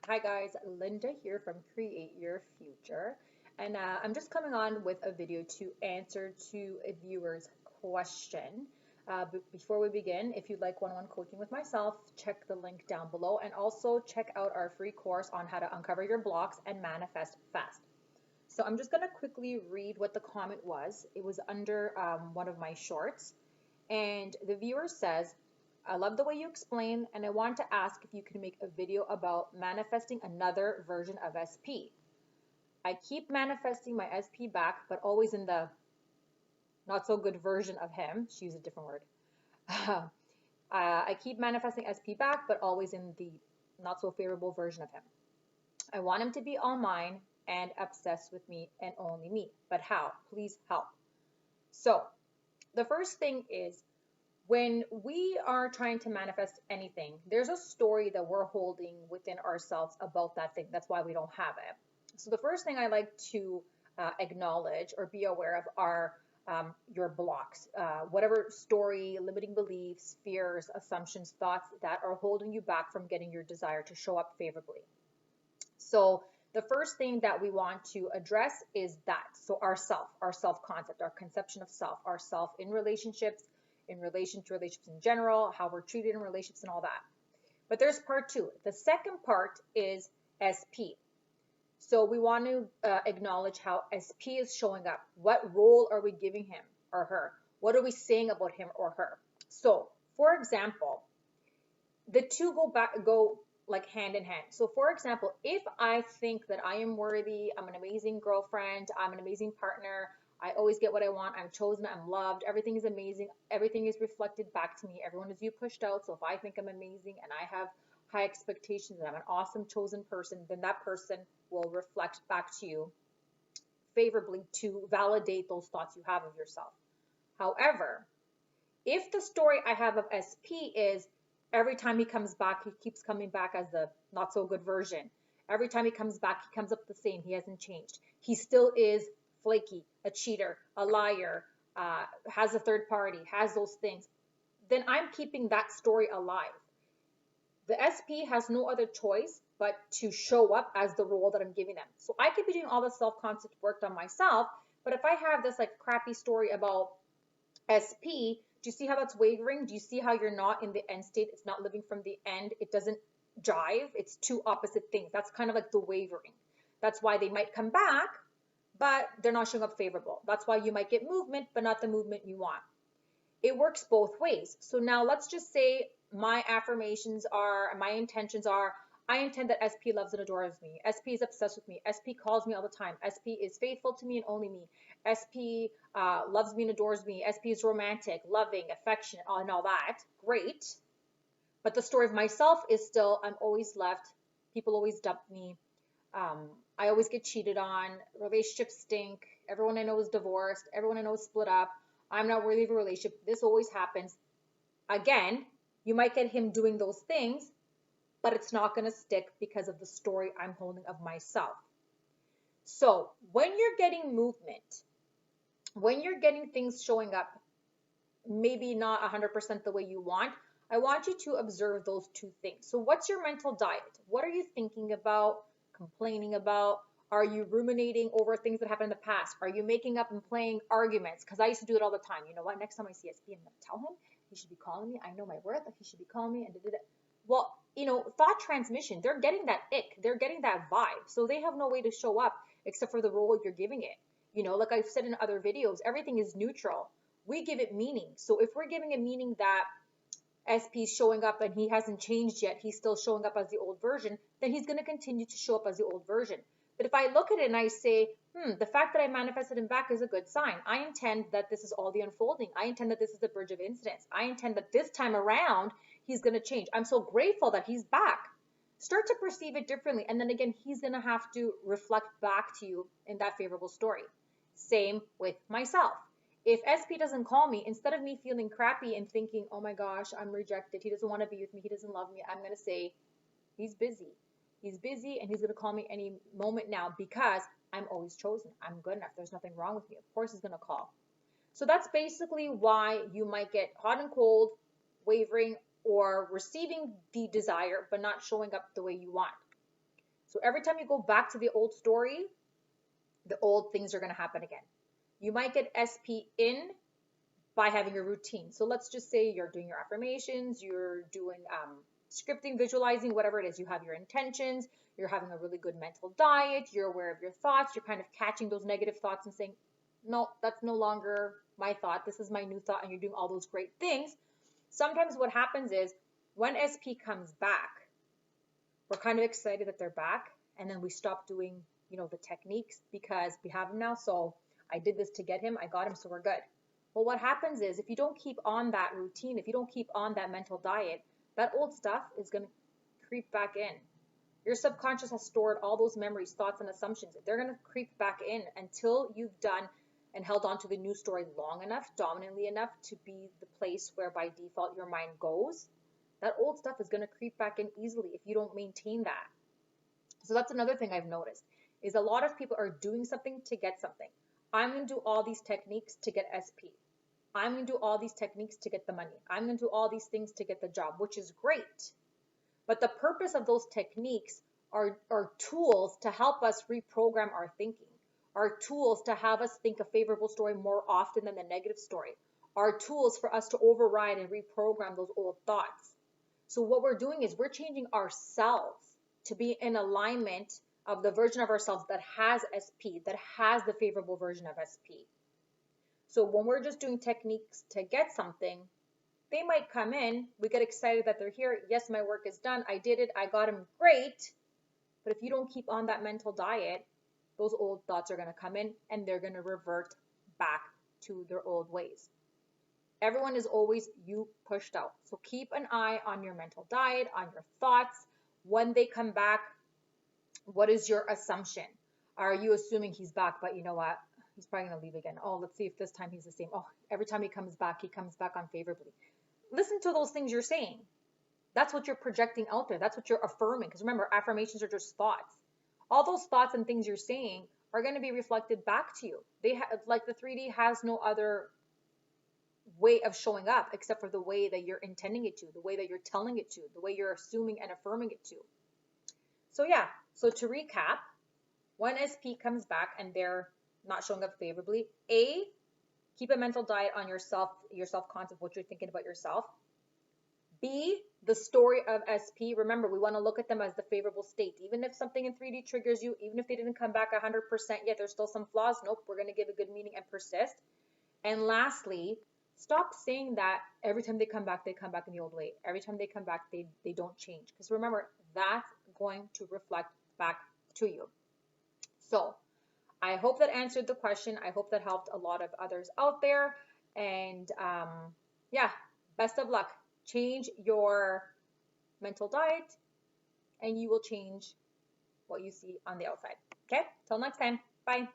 Hi guys, Linda here from Create Your Future, and I'm just coming on with a video to answer to a viewer's question. But before we begin, if you'd like one-on-one coaching with myself, check the link down below, and also check out our free course on how to uncover your blocks and manifest fast. So I'm just going to quickly read what the comment was. It was under one of my shorts, and the viewer says, I love the way you explain, and I want to ask if you can make a video about manifesting another version of SP. I keep manifesting my SP back, but always in the not so good version of him. She used a different word. I keep manifesting SP back, but always in the not so favorable version of him. I want him to be all mine and obsessed with me and only me. But how? Please help. So the first thing is, when we are trying to manifest anything, there's a story that we're holding within ourselves about that thing. That's why we don't have it. So the first thing I like to acknowledge or be aware of are your blocks, whatever story, limiting beliefs, fears, assumptions, thoughts that are holding you back from getting your desire to show up favorably. So the first thing that we want to address is that. So our self-concept, our conception of self, our self in relationships, in relation to relationships in general, how we're treated in relationships and all that. But there's part two. The second part is SP. So we want to acknowledge how SP is showing up. What role are we giving him or her? What are we saying about him or her? So, for example, the two go like hand in hand. So for example, if I think that I am worthy, I'm an amazing girlfriend, I'm an amazing partner, I always get what I want, I'm chosen, I'm loved, everything is amazing, everything is reflected back to me, everyone is you pushed out. So if I think I'm amazing and I have high expectations and I'm an awesome chosen person, then that person will reflect back to you favorably to validate those thoughts you have of yourself. However, if the story I have of SP is every time he comes back, he keeps coming back as the not so good version. Every time he comes back, he comes up the same. He hasn't changed. He still is flaky, a cheater, a liar, has a third party, has those things. Then I'm keeping that story alive. The SP has no other choice but to show up as the role that I'm giving them. So I could be doing all the self-concept work on myself, but if I have this like crappy story about SP, do you see how that's wavering? Do you see how you're not in the end state? It's not living from the end. It doesn't jive. It's two opposite things. That's kind of like the wavering. That's why they might come back, but they're not showing up favorable. That's why you might get movement, but not the movement you want. It works both ways. So now let's just say my affirmations are, my intentions are, I intend that SP loves and adores me. SP is obsessed with me. SP calls me all the time. SP is faithful to me and only me. SP loves me and adores me. SP is romantic, loving, affectionate, and all that. Great. But the story of myself is still, I'm always left. People always dump me. I always get cheated on. Relationships stink. Everyone I know is divorced. Everyone I know is split up. I'm not worthy of a relationship. This always happens. Again, you might get him doing those things, but it's not going to stick because of the story I'm holding of myself. So when you're getting movement, when you're getting things showing up, maybe not 100% the way you want, I want you to observe those two things. So what's your mental diet? What are you thinking about, complaining about? Are you ruminating over things that happened in the past? Are you making up and playing arguments? Because I used to do it all the time. You know what? Next time I see SP, I'm going to tell him he should be calling me. I know my worth. He should be calling me. And well, you know, thought transmission, they're getting that ick. They're getting that vibe. So they have no way to show up except for the role you're giving it. You know, like I've said in other videos, everything is neutral. We give it meaning. So if we're giving a meaning that SP's showing up and he hasn't changed yet, he's still showing up as the old version, then he's going to continue to show up as the old version. But if I look at it and I say, the fact that I manifested him back is a good sign. I intend that this is all the unfolding. I intend that this is the bridge of incidents. I intend that this time around, he's going to change. I'm so grateful that he's back. Start to perceive it differently. And then again, he's going to have to reflect back to you in that favorable story. Same with myself. If SP doesn't call me, instead of me feeling crappy and thinking, oh my gosh, I'm rejected, he doesn't want to be with me, he doesn't love me, I'm going to say, he's busy. He's busy and he's going to call me any moment now because I'm always chosen. I'm good enough. There's nothing wrong with me. Of course he's going to call. So that's basically why you might get hot and cold, wavering, or receiving the desire but not showing up the way you want. So every time you go back to the old story, the old things are going to happen again. You might get SP in by having a routine. So let's just say you're doing your affirmations, you're doing scripting, visualizing, whatever it is. You have your intentions, you're having a really good mental diet, you're aware of your thoughts, you're kind of catching those negative thoughts and saying, no, that's no longer my thought, this is my new thought, and you're doing all those great things. Sometimes what happens is when SP comes back, we're kind of excited that they're back, and then we stop doing, the techniques because we have them now. So I did this to get him, I got him, so we're good. Well, what happens is if you don't keep on that routine, if you don't keep on that mental diet, that old stuff is going to creep back in. Your subconscious has stored all those memories, thoughts, and assumptions. They're going to creep back in until you've done and held on to the new story long enough, dominantly enough to be the place where by default your mind goes. That old stuff is going to creep back in easily if you don't maintain that. So that's another thing I've noticed is a lot of people are doing something to get something. I'm going to do all these techniques to get SP. I'm going to do all these techniques to get the money. I'm going to do all these things to get the job, which is great. But the purpose of those techniques are tools to help us reprogram our thinking, are tools to have us think a favorable story more often than the negative story, are tools for us to override and reprogram those old thoughts. So what we're doing is we're changing ourselves to be in alignment of the version of ourselves that has SP, that has the favorable version of SP. So when we're just doing techniques to get something, they might come in, we get excited that they're here. Yes, my work is done. I did it. I got him. Great. But if you don't keep on that mental diet, those old thoughts are going to come in and they're going to revert back to their old ways. Everyone is always you pushed out. So keep an eye on your mental diet, on your thoughts. When they come back, what is your assumption? Are you assuming he's back, but you know what? He's probably going to leave again. Oh, let's see if this time he's the same. Oh, every time he comes back unfavorably. Listen to those things you're saying. That's what you're projecting out there. That's what you're affirming. Because remember, affirmations are just thoughts. All those thoughts and things you're saying are going to be reflected back to you. Like the 3D has no other way of showing up except for the way that you're intending it to, the way that you're telling it to, the way you're assuming and affirming it to. So yeah, so to recap, when SP comes back and they're not showing up favorably, A, keep a mental diet on your self-concept, what you're thinking about yourself. B, the story of SP. Remember, we want to look at them as the favorable state. Even if something in 3D triggers you, even if they didn't come back 100% yet, there's still some flaws. Nope, we're going to give a good meaning and persist. And lastly, stop saying that every time they come back in the old way. Every time they come back, they don't change. Because remember, that's going to reflect back to you. So I hope that answered the question. I hope that helped a lot of others out there. And yeah, best of luck. Change your mental diet and you will change what you see on the outside. Okay, till next time. Bye.